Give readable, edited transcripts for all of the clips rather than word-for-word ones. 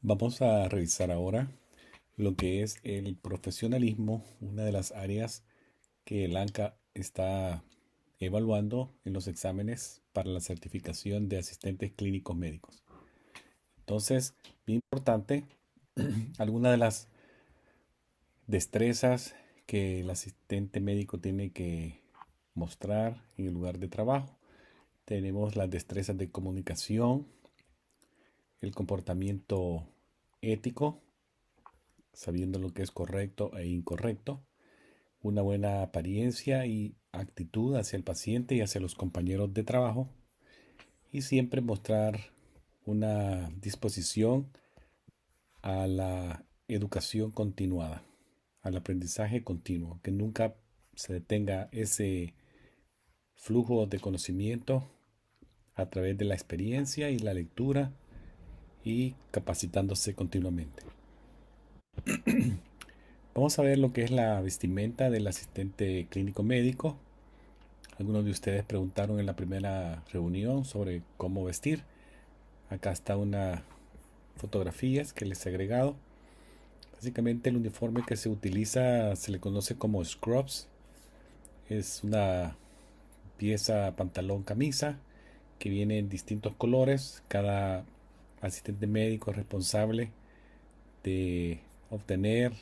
Vamos a revisar ahora lo que es el profesionalismo, una de las áreas que el ANCA está evaluando en los exámenes para la certificación de asistentes clínicos médicos. Entonces, bien importante, algunas de las destrezas que el asistente médico tiene que mostrar en el lugar de trabajo. Tenemos las destrezas de comunicación, el comportamiento ético, sabiendo lo que es correcto e incorrecto, una buena apariencia y actitud hacia el paciente y hacia los compañeros de trabajo, y siempre mostrar una disposición a la educación continuada, al aprendizaje continuo, que nunca se detenga ese flujo de conocimiento a través de la experiencia y la lectura y capacitándose continuamente. Vamos a ver lo que es la vestimenta del asistente clínico médico. Algunos de ustedes preguntaron en la primera reunión sobre cómo vestir. Acá está una fotografía que les he agregado. Básicamente el uniforme que se utiliza se le conoce como scrubs. Es una pieza pantalón camisa que viene en distintos colores. Cada asistente médico es responsable de obtener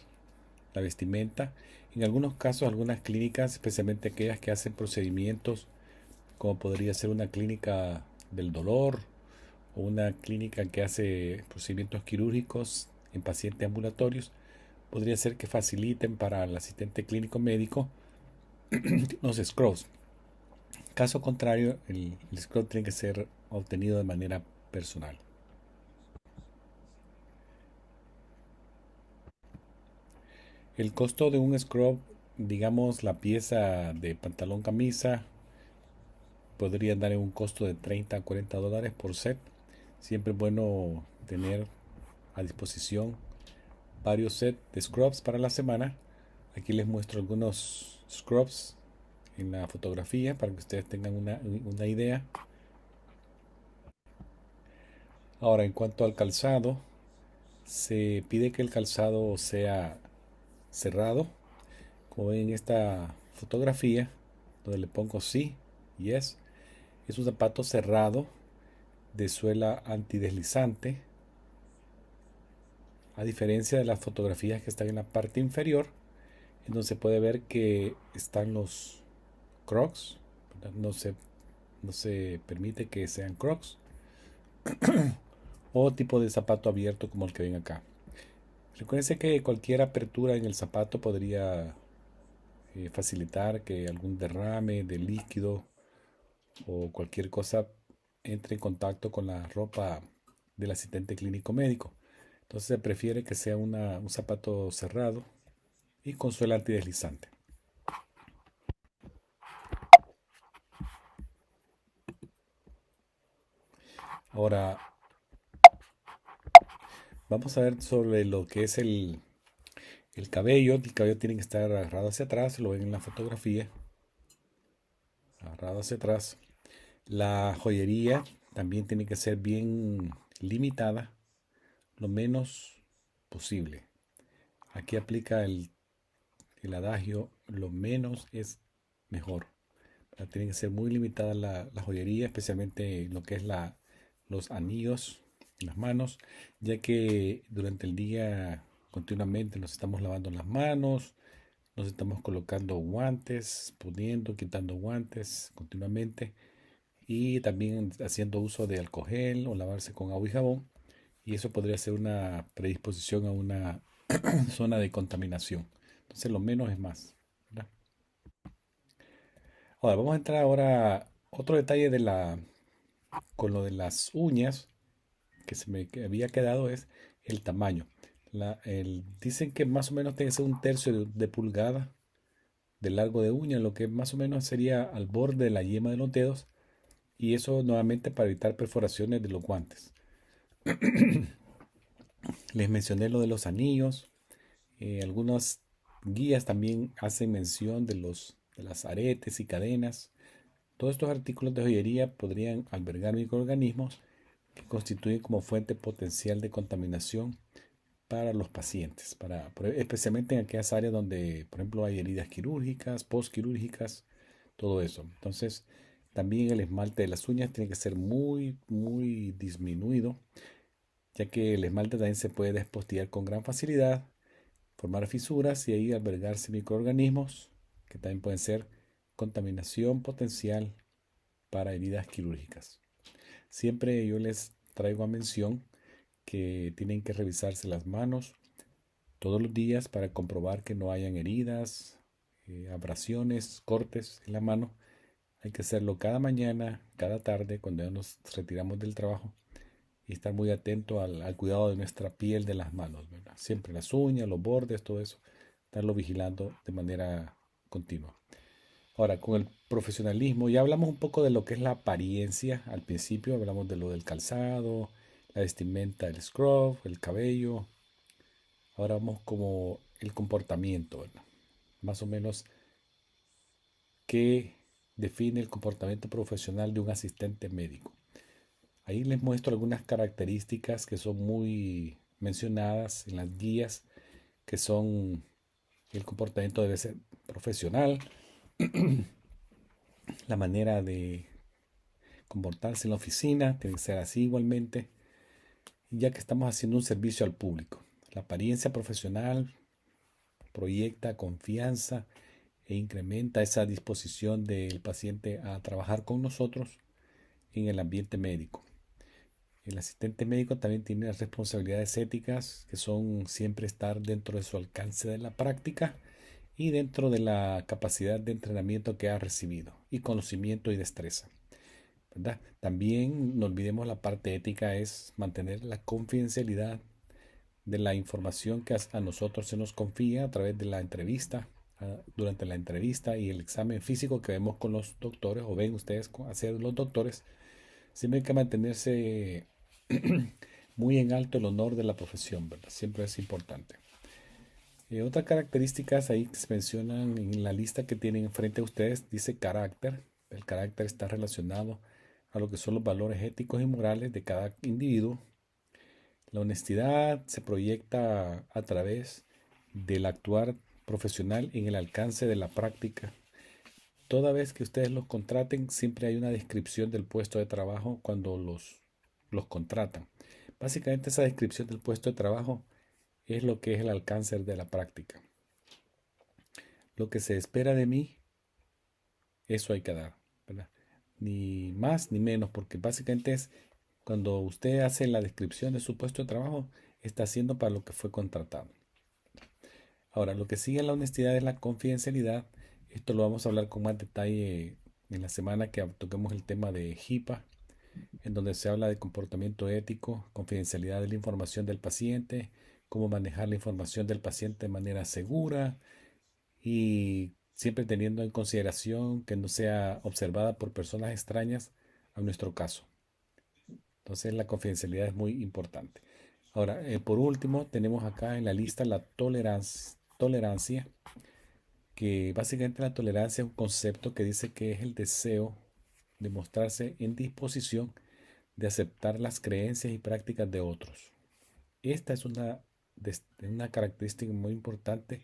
la vestimenta. En algunos casos, algunas clínicas, especialmente aquellas que hacen procedimientos, como podría ser una clínica del dolor o una clínica que hace procedimientos quirúrgicos en pacientes ambulatorios, podría ser que faciliten para el asistente clínico médico los scrubs. Caso contrario, el scrub tiene que ser obtenido de manera personal. El costo de un scrub, digamos la pieza de pantalón camisa, podría dar en un costo de 30 a 40 dólares por set. Siempre es bueno tener a disposición varios sets de scrubs para la semana. Aquí les muestro algunos scrubs en la fotografía para que ustedes tengan una idea. Ahora, en cuanto al calzado, se pide que el calzado sea cerrado, como ven en esta fotografía, donde le pongo sí, yes. Es un zapato cerrado de suela antideslizante, a diferencia de las fotografías que están en la parte inferior, en donde se puede ver que están los Crocs. No se permite que sean Crocs o tipo de zapato abierto como el que ven acá. Recuerden que cualquier apertura en el zapato podría facilitar que algún derrame de líquido o cualquier cosa entre en contacto con la ropa del asistente clínico médico. Entonces se prefiere que sea un zapato cerrado y con suela antideslizante. Ahora vamos a ver sobre lo que es el cabello. El cabello tiene que estar agarrado hacia atrás, lo ven en la fotografía, agarrado hacia atrás. La joyería también tiene que ser bien limitada, lo menos posible. Aquí aplica el adagio, lo menos es mejor. Tiene que ser muy limitada la joyería, especialmente lo que es los anillos en las manos, ya que durante el día continuamente nos estamos lavando las manos, nos estamos colocando guantes, poniendo, quitando guantes continuamente, y también haciendo uso de alcohol gel o lavarse con agua y jabón, y eso podría ser una predisposición a una zona de contaminación. Entonces lo menos es más, ¿verdad? Ahora vamos a entrar ahora a otro detalle con lo de las uñas que se me había quedado es el tamaño. Dicen que más o menos tiene que ser un tercio de pulgada de largo de uña, lo que más o menos sería al borde de la yema de los dedos, y eso nuevamente para evitar perforaciones de los guantes. Les mencioné lo de los anillos. Algunas guías también hacen mención de las aretes y cadenas. Todos estos artículos de joyería podrían albergar microorganismos que constituyen como fuente potencial de contaminación para los pacientes, especialmente en aquellas áreas donde, por ejemplo, hay heridas quirúrgicas, postquirúrgicas, todo eso. Entonces, también el esmalte de las uñas tiene que ser muy, muy disminuido, ya que el esmalte también se puede despostillar con gran facilidad, formar fisuras y ahí albergarse microorganismos que también pueden ser contaminación potencial para heridas quirúrgicas. Siempre yo les traigo a mención que tienen que revisarse las manos todos los días para comprobar que no hayan heridas, abrasiones, cortes en la mano. Hay que hacerlo cada mañana, cada tarde, cuando ya nos retiramos del trabajo y estar muy atento al cuidado de nuestra piel de las manos, ¿verdad? Siempre las uñas, los bordes, todo eso, estarlo vigilando de manera continua. Ahora, con el profesionalismo, ya hablamos un poco de lo que es la apariencia. Al principio hablamos de lo del calzado, la vestimenta, el scrub, el cabello. Ahora vamos como el comportamiento, ¿verdad? Más o menos qué define el comportamiento profesional de un asistente médico. Ahí les muestro algunas características que son muy mencionadas en las guías, que son: el comportamiento debe ser profesional, la manera de comportarse en la oficina tiene que ser así igualmente, ya que estamos haciendo un servicio al público. La apariencia profesional proyecta confianza e incrementa esa disposición del paciente a trabajar con nosotros en el ambiente médico. El asistente médico también tiene responsabilidades éticas que son siempre estar dentro de su alcance de la práctica y dentro de la capacidad de entrenamiento que ha recibido y conocimiento y destreza, ¿verdad? También no olvidemos la parte ética, es mantener la confidencialidad de la información que a nosotros se nos confía a través de la entrevista, durante la entrevista y el examen físico que vemos con los doctores o ven ustedes hacer los doctores. Siempre hay que mantenerse muy en alto el honor de la profesión, ¿verdad? Siempre es importante. Otras características ahí que se mencionan en la lista que tienen frente a ustedes, dice carácter. El carácter está relacionado a lo que son los valores éticos y morales de cada individuo. La honestidad se proyecta a través del actuar profesional en el alcance de la práctica. Toda vez que ustedes los contraten, siempre hay una descripción del puesto de trabajo cuando los contratan. Básicamente esa descripción del puesto de trabajo es lo que es el alcance de la práctica. Lo que se espera de mí, eso hay que dar, ¿verdad? Ni más ni menos, porque básicamente es cuando usted hace la descripción de su puesto de trabajo, está haciendo para lo que fue contratado. Ahora, lo que sigue en la honestidad es la confidencialidad. Esto lo vamos a hablar con más detalle en la semana que toquemos el tema de HIPAA, en donde se habla de comportamiento ético, confidencialidad de la información del paciente, cómo manejar la información del paciente de manera segura y siempre teniendo en consideración que no sea observada por personas extrañas a nuestro caso. Entonces la confidencialidad es muy importante. Ahora, por último, tenemos acá en la lista la tolerancia, que básicamente la tolerancia es un concepto que dice que es el deseo de mostrarse en disposición de aceptar las creencias y prácticas de otros. Esta es una característica muy importante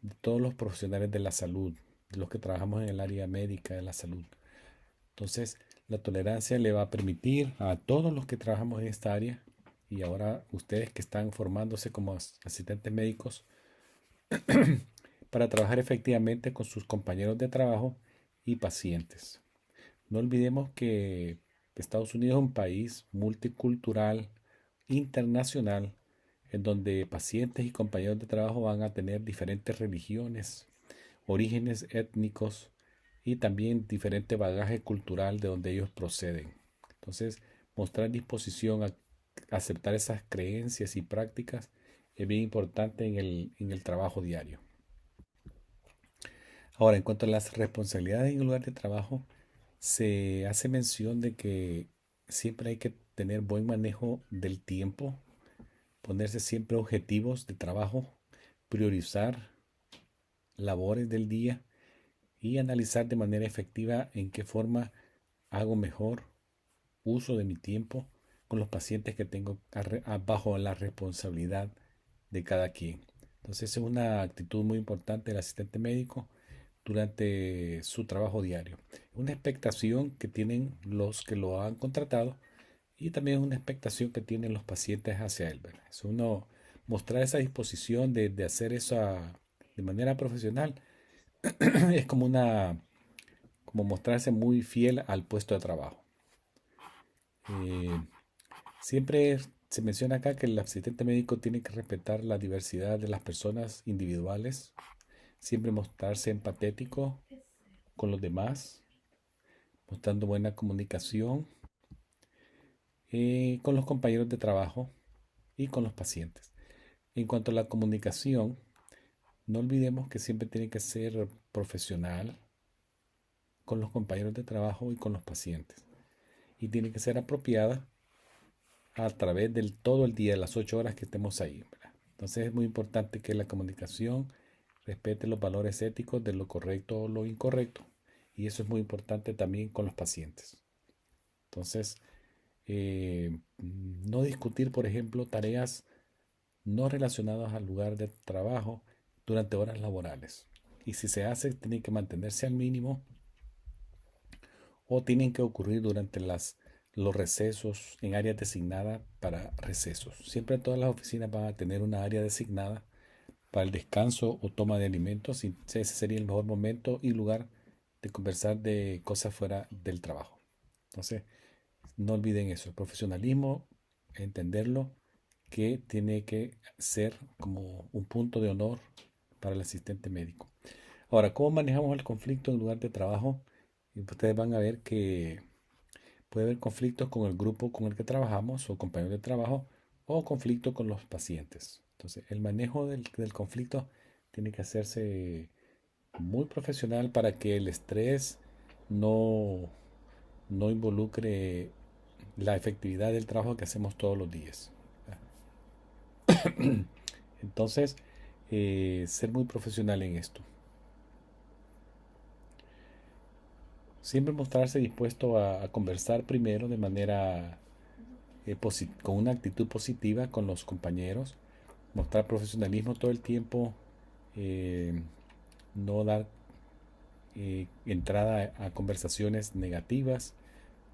de todos los profesionales de la salud, de los que trabajamos en el área médica de la salud. Entonces, la tolerancia le va a permitir a todos los que trabajamos en esta área, y ahora ustedes que están formándose como asistentes médicos, para trabajar efectivamente con sus compañeros de trabajo y pacientes. No olvidemos que Estados Unidos es un país multicultural, internacional, en donde pacientes y compañeros de trabajo van a tener diferentes religiones, orígenes étnicos y también diferente bagaje cultural de donde ellos proceden. Entonces, mostrar disposición a aceptar esas creencias y prácticas es bien importante en el trabajo diario. Ahora, en cuanto a las responsabilidades en el lugar de trabajo, se hace mención de que siempre hay que tener buen manejo del tiempo, ponerse siempre objetivos de trabajo, priorizar labores del día y analizar de manera efectiva en qué forma hago mejor uso de mi tiempo con los pacientes que tengo bajo la responsabilidad de cada quien. Entonces, es una actitud muy importante del asistente médico durante su trabajo diario. Una expectación que tienen los que lo han contratado y también una expectación que tienen los pacientes hacia él, ¿verdad? Es uno mostrar esa disposición de hacer eso de manera profesional. Es como mostrarse muy fiel al puesto de trabajo. Eh, Siempre se menciona acá que el asistente médico tiene que respetar la diversidad de las personas individuales, siempre mostrarse empatético con los demás, mostrando buena comunicación con los compañeros de trabajo y con los pacientes. En cuanto a la comunicación, no olvidemos que siempre tiene que ser profesional con los compañeros de trabajo y con los pacientes. Y tiene que ser apropiada a través del todo el día, las 8 horas que estemos ahí, ¿verdad? Entonces es muy importante que la comunicación respete los valores éticos de lo correcto o lo incorrecto. Y eso es muy importante también con los pacientes. Entonces, no discutir, por ejemplo, tareas no relacionadas al lugar de trabajo durante horas laborales. Y si se hace, tiene que mantenerse al mínimo o tienen que ocurrir durante los recesos en áreas designadas para recesos. Siempre todas las oficinas van a tener una área designada para el descanso o toma de alimentos y ese sería el mejor momento y lugar de conversar de cosas fuera del trabajo. Entonces, no olviden eso, el profesionalismo, entenderlo, que tiene que ser como un punto de honor para el asistente médico. Ahora, ¿cómo manejamos el conflicto en lugar de trabajo? Y ustedes van a ver que puede haber conflictos con el grupo con el que trabajamos o compañeros de trabajo o conflicto con los pacientes. Entonces, el manejo del conflicto tiene que hacerse muy profesional para que el estrés no, no involucre la efectividad del trabajo que hacemos todos los días. Entonces, ser muy profesional en esto. Siempre mostrarse dispuesto a conversar primero de manera con una actitud positiva con los compañeros, mostrar profesionalismo todo el tiempo, eh, no dar entrada a conversaciones negativas,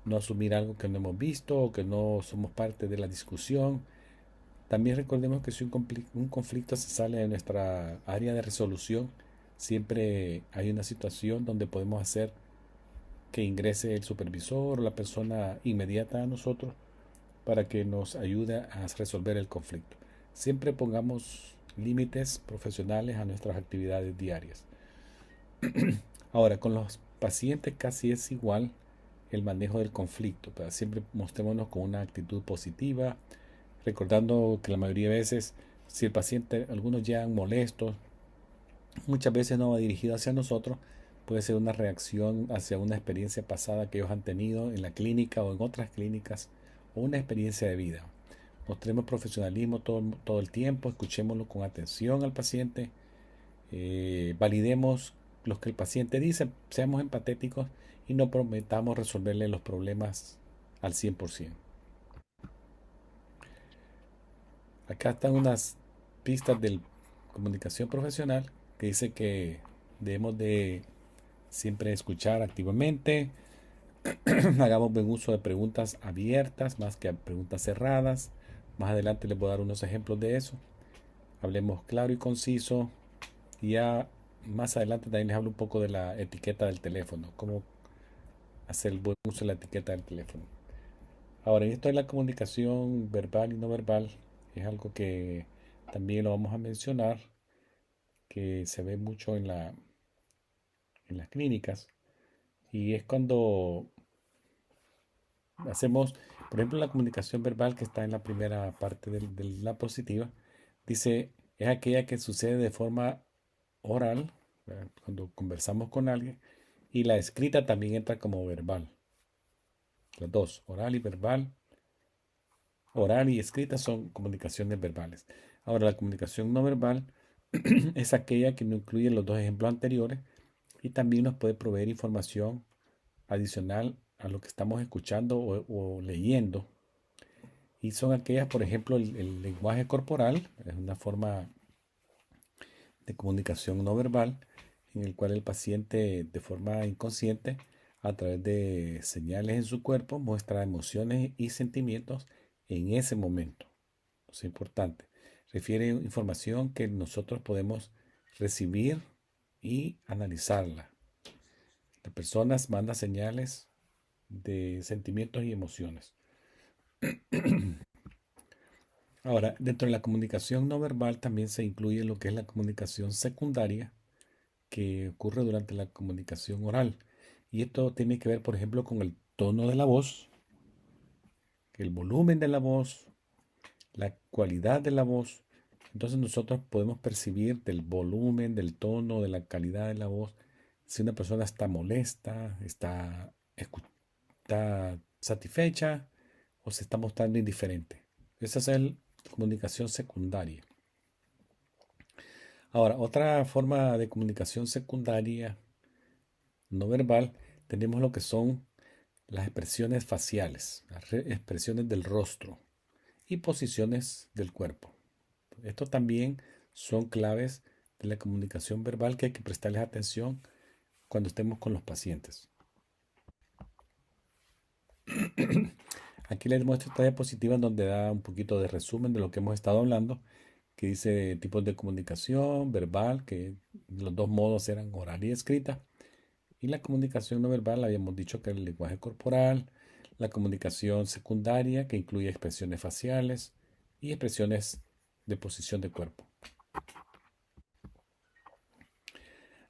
no asumir algo que no hemos visto o que no somos parte de la discusión. También recordemos que si un conflicto se sale de nuestra área de resolución, siempre hay una situación donde podemos hacer que ingrese el supervisor o la persona inmediata a nosotros para que nos ayude a resolver el conflicto. Siempre pongamos límites profesionales a nuestras actividades diarias. Ahora, con los pacientes casi es igual el manejo del conflicto, pero siempre mostrémonos con una actitud positiva, recordando que la mayoría de veces, si el paciente, algunos llegan molestos, muchas veces no va dirigido hacia nosotros, puede ser una reacción hacia una experiencia pasada que ellos han tenido en la clínica o en otras clínicas, o una experiencia de vida. Mostremos profesionalismo todo el tiempo, escuchémoslo con atención al paciente, validemos lo que el paciente dice, seamos empatéticos y no prometamos resolverle los problemas al 100%. Acá están unas pistas de comunicación profesional que dice que debemos de siempre escuchar activamente, hagamos buen uso de preguntas abiertas más que preguntas cerradas. Más adelante les voy a dar unos ejemplos de eso. Hablemos claro y conciso. Y ya más adelante también les hablo un poco de la etiqueta del teléfono, cómo hacer el buen uso de la etiqueta del teléfono. Ahora, esto de la comunicación verbal y no verbal es algo que también lo vamos a mencionar, que se ve mucho en las clínicas. Y es cuando hacemos, por ejemplo, la comunicación verbal que está en la primera parte de la positiva, dice, es aquella que sucede de forma oral, ¿verdad? Cuando conversamos con alguien, y la escrita también entra como verbal. Las dos, oral y escrita son comunicaciones verbales. Ahora, la comunicación no verbal es aquella que no incluye los dos ejemplos anteriores y también nos puede proveer información adicional a lo que estamos escuchando o leyendo. Y son aquellas, por ejemplo, el lenguaje corporal, es una forma de comunicación no verbal en el cual el paciente de forma inconsciente, a través de señales en su cuerpo, muestra emociones y sentimientos en ese momento. Es importante. Refiere información que nosotros podemos recibir y analizarla. La persona manda señales de sentimientos y emociones. Ahora, dentro de la comunicación no verbal también se incluye lo que es la comunicación secundaria que ocurre durante la comunicación oral. Y esto tiene que ver, por ejemplo, con el tono de la voz, el volumen de la voz, la cualidad de la voz. Entonces nosotros podemos percibir del volumen, del tono, de la calidad de la voz, si una persona está molesta, está satisfecha o se está mostrando indiferente. Esa es la comunicación secundaria. Ahora, otra forma de comunicación secundaria no verbal, tenemos lo que son las expresiones faciales, las expresiones del rostro y posiciones del cuerpo. Esto también son claves de la comunicación verbal que hay que prestarles atención cuando estemos con los pacientes. Aquí les muestro esta diapositiva en donde da un poquito de resumen de lo que hemos estado hablando, que dice tipos de comunicación verbal, que los dos modos eran oral y escrita. Y la comunicación no verbal, habíamos dicho que era el lenguaje corporal, la comunicación secundaria, que incluye expresiones faciales y expresiones de posición de cuerpo.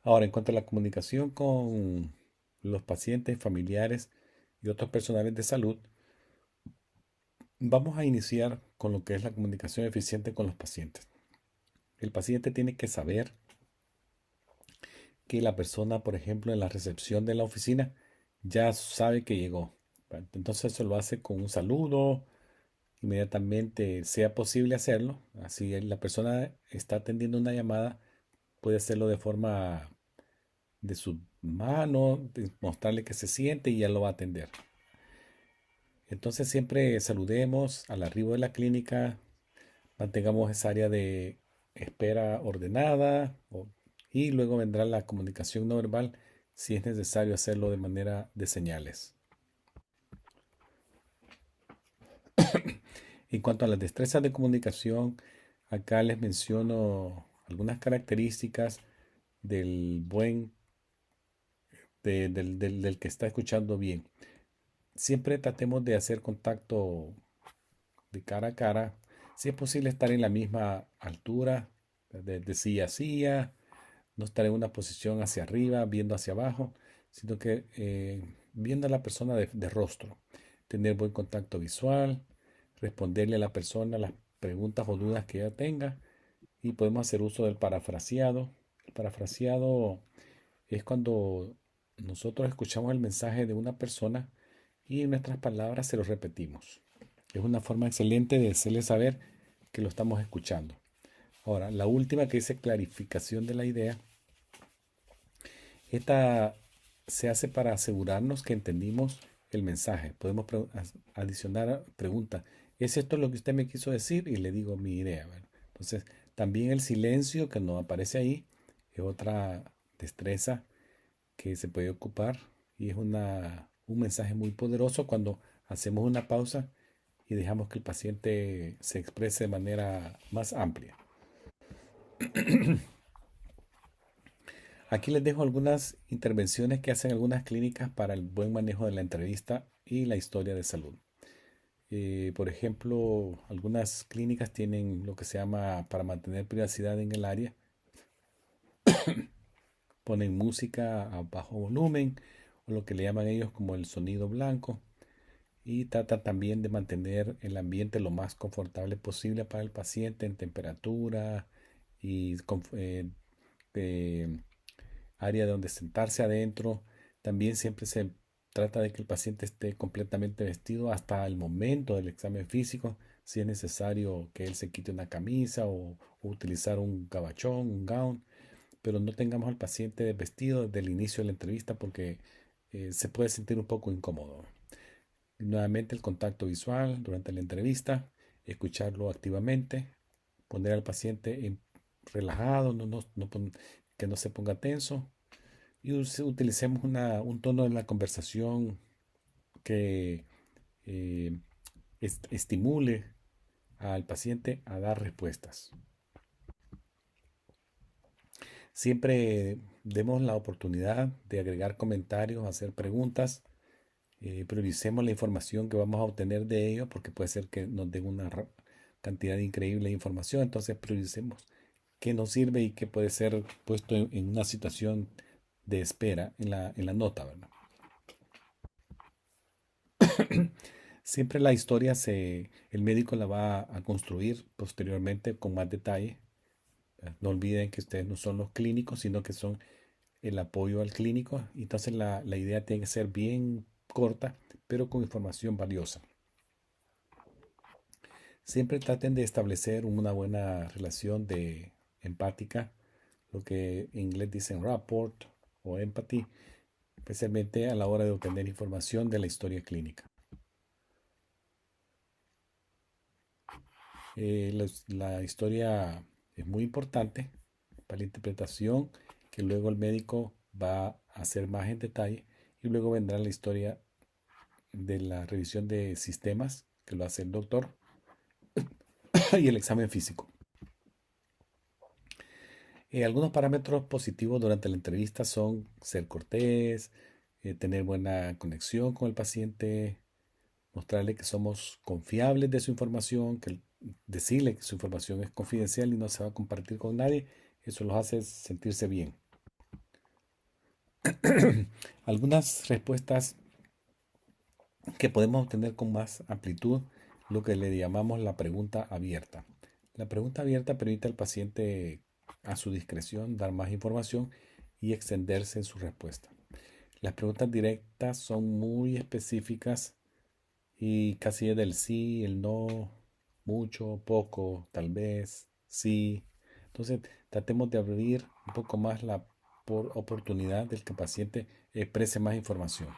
Ahora, en cuanto a la comunicación con los pacientes, familiares y otros personales de salud, vamos a iniciar con lo que es la comunicación eficiente con los pacientes. El paciente tiene que saber que la persona, por ejemplo, en la recepción de la oficina, ya sabe que llegó. Entonces eso lo hace con un saludo, inmediatamente sea posible hacerlo. Así la persona está atendiendo una llamada, puede hacerlo de forma de su mano, mostrarle que se siente y ya lo va a atender. Entonces siempre saludemos al arribo de la clínica, mantengamos esa área de espera ordenada y luego vendrá la comunicación no verbal si es necesario hacerlo de manera de señales. En cuanto a las destrezas de comunicación, acá les menciono algunas características del del que está escuchando bien. Siempre tratemos de hacer contacto de cara a cara. Si es posible estar en la misma altura, de silla a silla, no estar en una posición hacia arriba, viendo hacia abajo, sino que viendo a la persona de rostro. Tener buen contacto visual, responderle a la persona las preguntas o dudas que ella tenga y podemos hacer uso del parafraseado. El parafraseado es cuando nosotros escuchamos el mensaje de una persona y en nuestras palabras se lo repetimos. Es una forma excelente de hacerle saber que lo estamos escuchando. Ahora, la última que dice clarificación de la idea. Esta se hace para asegurarnos que entendimos el mensaje. Podemos adicionar pregunta. ¿Es esto lo que usted me quiso decir? Y le digo mi idea. ¿Verdad? Entonces, también el silencio que no aparece ahí es otra destreza que se puede ocupar y es un mensaje muy poderoso cuando hacemos una pausa y dejamos que el paciente se exprese de manera más amplia. Aquí les dejo algunas intervenciones que hacen algunas clínicas para el buen manejo de la entrevista y la historia de salud. Por ejemplo, algunas clínicas tienen lo que se llama para mantener privacidad en el área, ponen música a bajo volumen o lo que le llaman ellos como el sonido blanco y tratan también de mantener el ambiente lo más confortable posible para el paciente en temperatura y eh, área donde sentarse adentro. También siempre se trata de que el paciente esté completamente vestido hasta el momento del examen físico, si es necesario que él se quite una camisa o utilizar un gabachón, un gown, pero no tengamos al paciente vestido desde el inicio de la entrevista porque se puede sentir un poco incómodo. Y nuevamente el contacto visual durante la entrevista, escucharlo activamente, poner al paciente relajado, que no se ponga tenso y utilicemos un tono en la conversación que eh, estimule al paciente a dar respuestas. Siempre demos la oportunidad de agregar comentarios, hacer preguntas. Prioricemos la información que vamos a obtener de ellos porque puede ser que nos den una cantidad increíble de información. Entonces prioricemos qué nos sirve y qué puede ser puesto en una situación de espera en la nota, ¿verdad? Siempre la historia el médico la va a construir posteriormente con más detalle. No olviden que ustedes no son los clínicos, sino que son el apoyo al clínico. Entonces la idea tiene que ser bien corta, pero con información valiosa. Siempre traten de establecer una buena relación de empática, lo que en inglés dicen rapport o empathy, especialmente a la hora de obtener información de la historia clínica. La historia es muy importante para la interpretación que luego el médico va a hacer más en detalle y luego vendrá la historia de la revisión de sistemas que lo hace el doctor y el examen físico. Algunos parámetros positivos durante la entrevista son ser cortés, tener buena conexión con el paciente, mostrarle que somos confiables de su información, decirle que su información es confidencial y no se va a compartir con nadie. Eso los hace sentirse bien. Algunas respuestas que podemos obtener con más amplitud, lo que le llamamos la pregunta abierta. La pregunta abierta permite al paciente a su discreción dar más información y extenderse en su respuesta. Las preguntas directas son muy específicas y casi es del sí, el no, mucho, poco, tal vez, sí. Entonces tratemos de abrir un poco más la oportunidad del que el paciente exprese más información.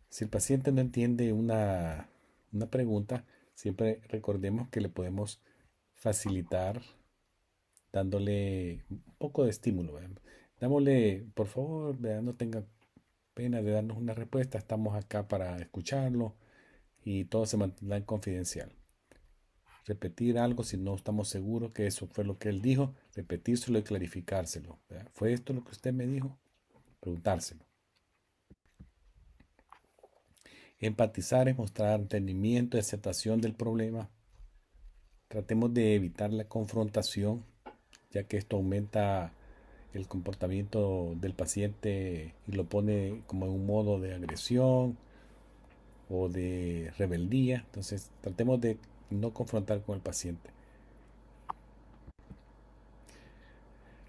Si el paciente no entiende una pregunta, siempre recordemos que le podemos facilitar dándole un poco de estímulo. ¿Verdad? Dámosle, por favor, ¿verdad? No tenga pena de darnos una respuesta, estamos acá para escucharlo y todo se mantendrá en confidencial. Repetir algo si no estamos seguros que eso fue lo que él dijo, repetírselo y clarificárselo. ¿Verdad? ¿Fue esto lo que usted me dijo? Preguntárselo. Empatizar es mostrar entendimiento y aceptación del problema. Tratemos de evitar la confrontación, ya que esto aumenta el comportamiento del paciente y lo pone como en un modo de agresión o de rebeldía. Entonces, tratemos de no confrontar con el paciente.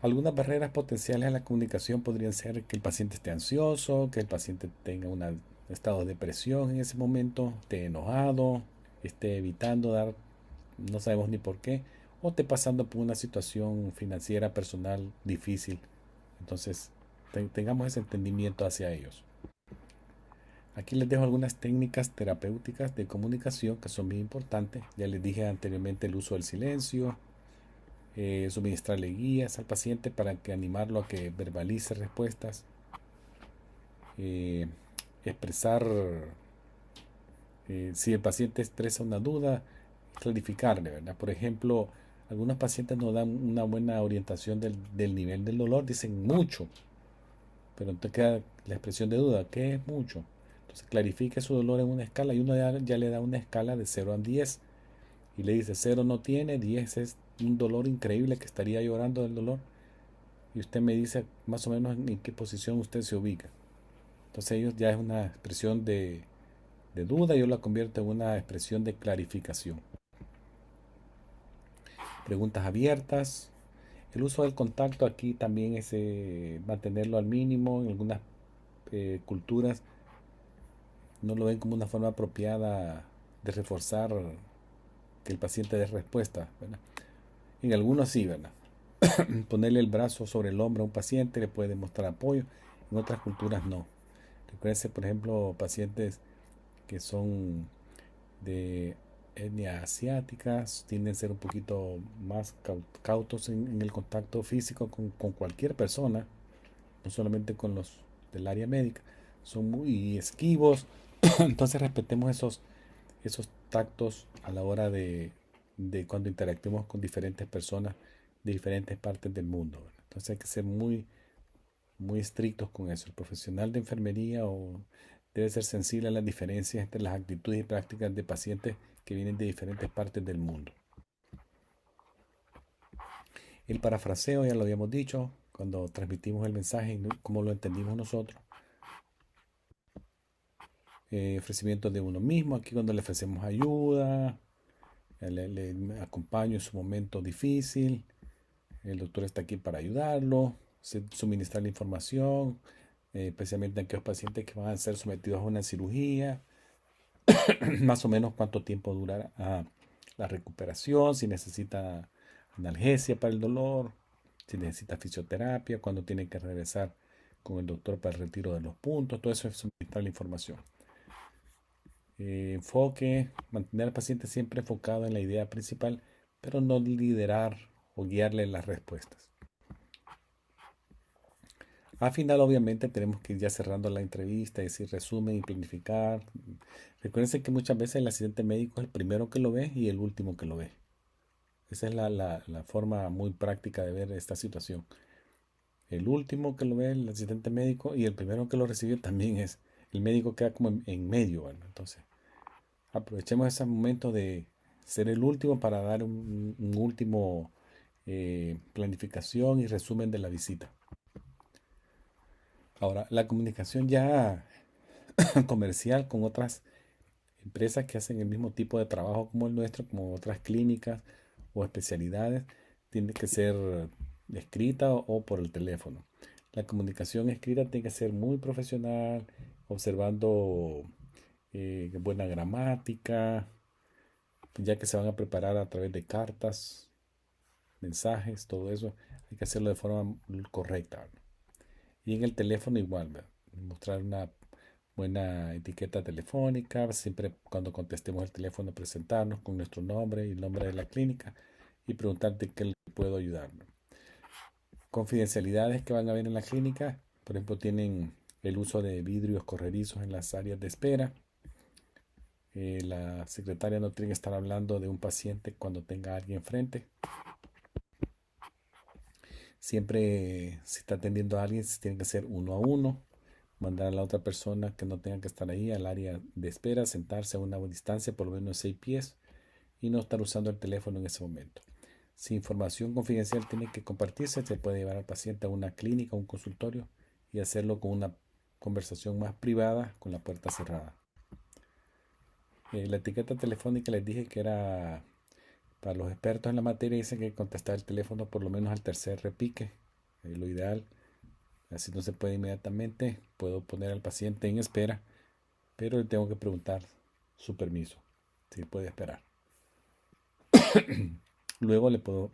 Algunas barreras potenciales a la comunicación podrían ser que el paciente esté ansioso, que el paciente tenga un estado de depresión en ese momento, esté enojado, esté evitando dar, no sabemos ni por qué, o esté pasando por una situación financiera personal difícil. Entonces, tengamos ese entendimiento hacia ellos. Aquí les dejo algunas técnicas terapéuticas de comunicación que son bien importantes. Ya les dije anteriormente el uso del silencio, suministrarle guías al paciente para que animarlo a que verbalice respuestas, eh, expresar, si el paciente expresa una duda, clarificarle, ¿verdad? Por ejemplo, algunos pacientes nos dan una buena orientación del nivel del dolor, dicen mucho, pero entonces queda la expresión de duda, ¿qué es mucho? Entonces clarifique su dolor en una escala y uno ya le da una escala de 0 a 10 y le dice 0 no tiene, 10 es un dolor increíble que estaría llorando del dolor y usted me dice más o menos en qué posición usted se ubica. Entonces ellos ya es una expresión de duda, yo la convierto en una expresión de clarificación. Preguntas abiertas. El uso del contacto aquí también es mantenerlo al mínimo. En algunas culturas no lo ven como una forma apropiada de reforzar que el paciente dé respuesta, ¿verdad? En algunos sí, ¿verdad? Ponerle el brazo sobre el hombro a un paciente le puede demostrar apoyo, en otras culturas no. Recuérdense, por ejemplo, pacientes que son de etnia asiática tienden a ser un poquito más cautos en el contacto físico con cualquier persona, no solamente con los del área médica. Son muy esquivos, entonces respetemos esos tactos a la hora de cuando interactuemos con diferentes personas de diferentes partes del mundo, ¿verdad? Entonces hay que ser muy estrictos con eso. El profesional de enfermería debe ser sensible a las diferencias entre las actitudes y prácticas de pacientes que vienen de diferentes partes del mundo. El parafraseo ya lo habíamos dicho cuando transmitimos el mensaje y cómo lo entendimos nosotros. Ofrecimiento de uno mismo, aquí cuando le ofrecemos ayuda, le acompaño en su momento difícil, el doctor está aquí para ayudarlo, suministrar la información, especialmente a aquellos pacientes que van a ser sometidos a una cirugía, más o menos cuánto tiempo durará la recuperación, si necesita analgesia para el dolor, si necesita fisioterapia, cuándo tiene que regresar con el doctor para el retiro de los puntos, todo eso es suministrar la información. Enfoque, mantener al paciente siempre enfocado en la idea principal, pero no liderar o guiarle las respuestas. Al final, obviamente, tenemos que ir ya cerrando la entrevista, decir resumen y planificar. Recuerden que muchas veces el asistente médico es el primero que lo ve y el último que lo ve. Esa es la forma muy práctica de ver esta situación. El último que lo ve el asistente médico y el primero que lo recibe también es el médico, queda como en medio, ¿verdad? Entonces, aprovechemos ese momento de ser el último para dar un último planificación y resumen de la visita. Ahora, la comunicación ya comercial con otras empresas que hacen el mismo tipo de trabajo como el nuestro, como otras clínicas o especialidades, tiene que ser escrita o por el teléfono. La comunicación escrita tiene que ser muy profesional, observando buena gramática, ya que se van a preparar a través de cartas, mensajes, todo eso, hay que hacerlo de forma correcta. Y en el teléfono igual, ¿verdad? Mostrar una buena etiqueta telefónica, siempre cuando contestemos el teléfono presentarnos con nuestro nombre y el nombre de la clínica y preguntarte qué le puedo ayudar, ¿no? Confidencialidades que van a haber en la clínica, por ejemplo, tienen el uso de vidrios corredizos en las áreas de espera. La secretaria no tiene que estar hablando de un paciente cuando tenga a alguien enfrente. Siempre, si está atendiendo a alguien, tiene que ser uno a uno. Mandar a la otra persona que no tenga que estar ahí al área de espera, sentarse a una distancia por lo menos 6 pies y no estar usando el teléfono en ese momento. Si información confidencial tiene que compartirse, se puede llevar al paciente a una clínica o un consultorio y hacerlo con una conversación más privada con la puerta cerrada. La etiqueta telefónica les dije que era para los expertos en la materia, dicen que contestar el teléfono por lo menos al tercer repique, lo ideal. Así no se puede inmediatamente, puedo poner al paciente en espera, pero le tengo que preguntar su permiso, si puede esperar. Luego le puedo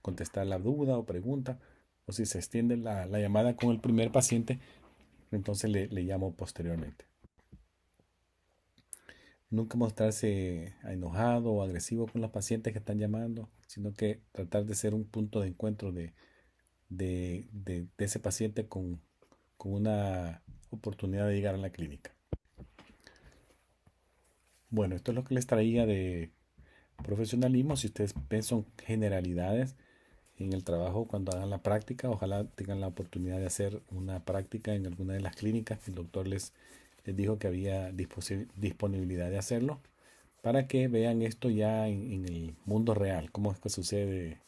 contestar la duda o pregunta, o si se extiende la llamada con el primer paciente, entonces le llamo posteriormente. Nunca mostrarse enojado o agresivo con los pacientes que están llamando, sino que tratar de ser un punto de encuentro de ese paciente con una oportunidad de llegar a la clínica. Bueno, esto es lo que les traía de profesionalismo. Si ustedes ven son generalidades en el trabajo cuando hagan la práctica, ojalá tengan la oportunidad de hacer una práctica en alguna de las clínicas que el doctor les dijo que había disponibilidad de hacerlo, para que vean esto ya en el mundo real, cómo es que sucede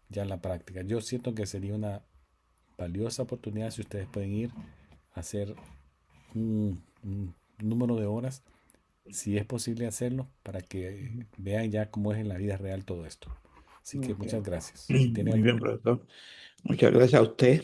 ya en la práctica. Yo siento que sería una valiosa oportunidad si ustedes pueden ir a hacer un número de horas, si es posible hacerlo, para que vean ya cómo es en la vida real todo esto. Así que Ok. muchas gracias. Si tienen Muy bien, algún... profesor. Muchas gracias a usted.